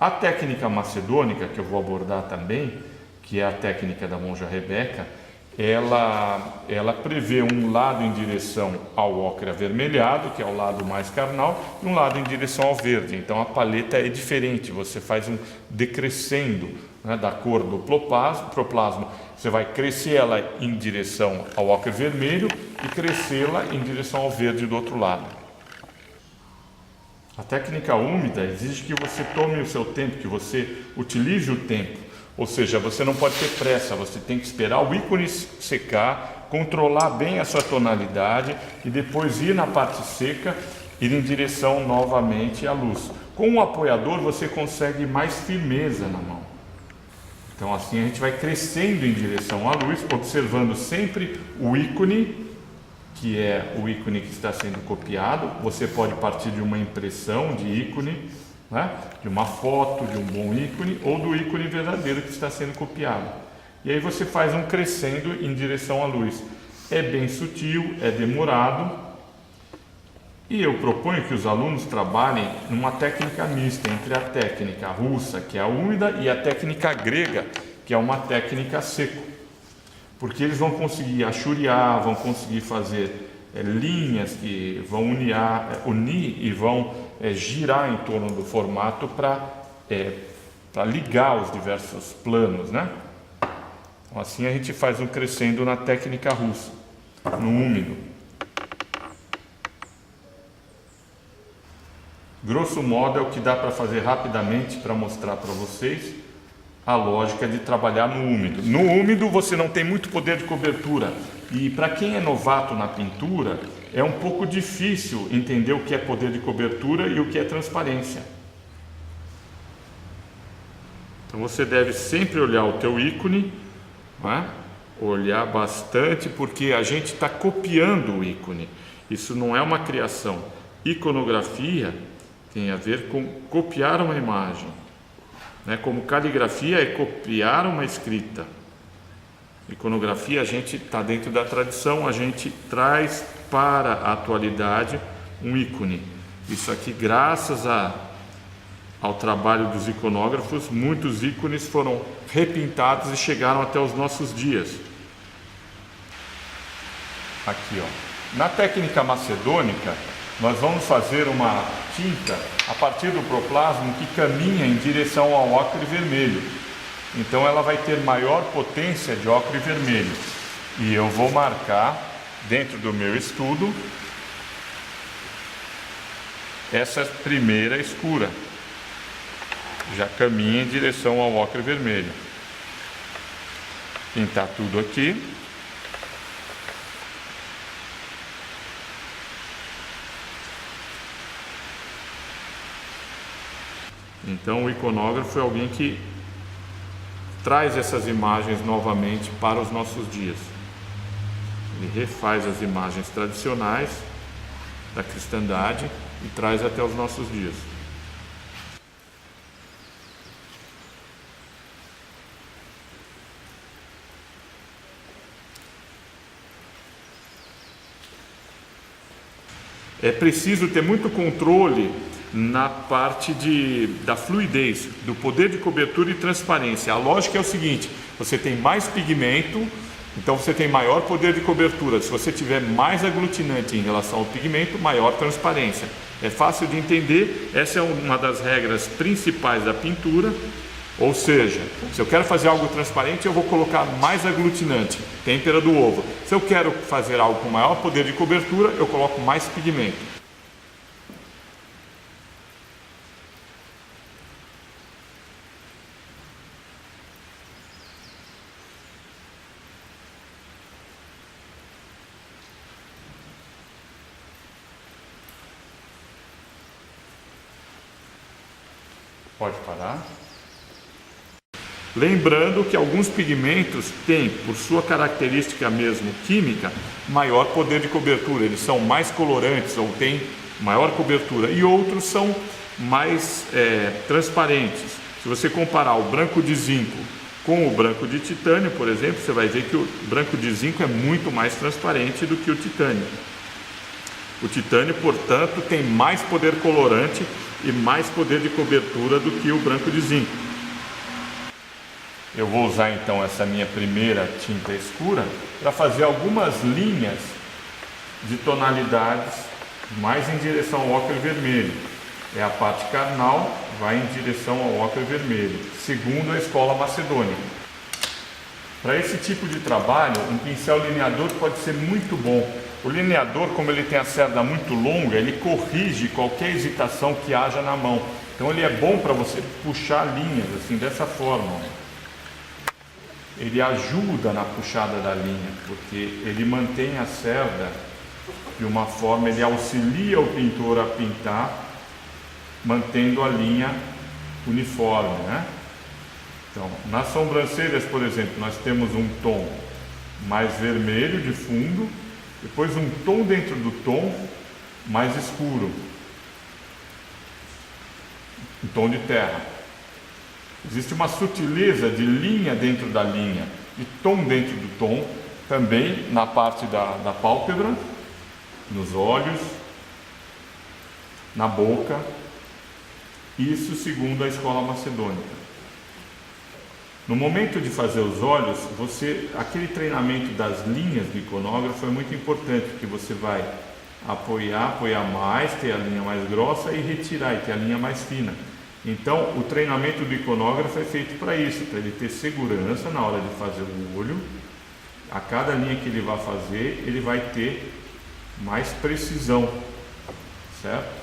A técnica macedônica, que eu vou abordar também, que é a técnica da monja Rebeca, ela prevê um lado em direção ao ocre avermelhado, que é o lado mais carnal, e um lado em direção ao verde. Então a paleta é diferente, você faz um decrescendo, né, da cor do proplasma, você vai crescer ela em direção ao ocre vermelho e crescê-la em direção ao verde do outro lado. A técnica úmida exige que você tome o seu tempo, que você utilize o tempo. Ou seja, você não pode ter pressa, você tem que esperar o ícone secar, controlar bem a sua tonalidade e depois ir na parte seca, ir em direção novamente à luz. Com o apoiador você consegue mais firmeza na mão. Então assim a gente vai crescendo em direção à luz, observando sempre o ícone, que é o ícone que está sendo copiado. Você pode partir de uma impressão de ícone, né? De uma foto, de um bom ícone, ou do ícone verdadeiro que está sendo copiado. E aí você faz um crescendo em direção à luz. É bem sutil, é demorado, e eu proponho que os alunos trabalhem numa técnica mista entre a técnica russa, que é a úmida, e a técnica grega, que é uma técnica seco, porque eles vão conseguir achuriar, vão conseguir fazer linhas que vão unir e vão girar em torno do formato para ligar os diversos planos, né? Então, assim a gente faz um crescendo na técnica russa, no úmido. Grosso modo é o que dá para fazer rapidamente para mostrar para vocês a lógica de trabalhar no úmido. No úmido você não tem muito poder de cobertura, e para quem é novato na pintura é um pouco difícil entender o que é poder de cobertura e o que é transparência. Então você deve sempre olhar o teu ícone, né? Olhar bastante, porque a gente está copiando o ícone. Isso não é uma criação. Iconografia tem a ver com copiar uma imagem, né? Como caligrafia é copiar uma escrita. Iconografia, a gente está dentro da tradição, a gente traz para a atualidade um ícone. Isso aqui, graças ao trabalho dos iconógrafos, muitos ícones foram repintados e chegaram até os nossos dias. Aqui, ó. Na técnica macedônica, nós vamos fazer uma tinta a partir do proplasma que caminha em direção ao ocre vermelho. Então ela vai ter maior potência de ocre vermelho. E eu vou marcar dentro do meu estudo essa primeira escura. Já caminha em direção ao ocre vermelho. Pintar tudo aqui. Então o iconógrafo é alguém que traz essas imagens novamente para os nossos dias. Ele refaz as imagens tradicionais da cristandade e traz até os nossos dias. É preciso ter muito controle na parte da fluidez, do poder de cobertura e transparência. A lógica é o seguinte: você tem mais pigmento, então você tem maior poder de cobertura. Se você tiver mais aglutinante em relação ao pigmento, maior transparência. É fácil de entender, essa é uma das regras principais da pintura. Ou seja, se eu quero fazer algo transparente, eu vou colocar mais aglutinante, têmpera do ovo. Se eu quero fazer algo com maior poder de cobertura, eu coloco mais pigmento. Pode parar. Lembrando que alguns pigmentos têm, por sua característica mesmo química, maior poder de cobertura. Eles são mais colorantes ou têm maior cobertura, e outros são mais transparentes. Se você comparar o branco de zinco com o branco de titânio, por exemplo, você vai ver que o branco de zinco é muito mais transparente do que o titânio. O titânio, portanto, tem mais poder colorante e mais poder de cobertura do que o branco de zinco. Eu vou usar então essa minha primeira tinta escura para fazer algumas linhas de tonalidades mais em direção ao ocre vermelho. É a parte carnal, vai em direção ao ocre vermelho, segundo a escola macedônica. Para esse tipo de trabalho, um pincel lineador pode ser muito bom. O lineador, como ele tem a cerda muito longa, ele corrige qualquer hesitação que haja na mão. Então ele é bom para você puxar linhas assim, dessa forma. Ele ajuda na puxada da linha, porque ele mantém a cerda de uma forma, ele auxilia o pintor a pintar, mantendo a linha uniforme, né? Então, nas sobrancelhas, por exemplo, nós temos um tom mais vermelho de fundo, depois um tom dentro do tom mais escuro, um tom de terra. Existe uma sutileza de linha dentro da linha, de tom dentro do tom, também na parte da pálpebra, nos olhos, na boca, isso segundo a escola macedônica. No momento de fazer os olhos, aquele treinamento das linhas do iconógrafo é muito importante, porque você vai apoiar mais, ter a linha mais grossa e retirar, e ter a linha mais fina. Então, o treinamento do iconógrafo é feito para isso, para ele ter segurança na hora de fazer o olho. A cada linha que ele vai fazer, ele vai ter mais precisão, certo?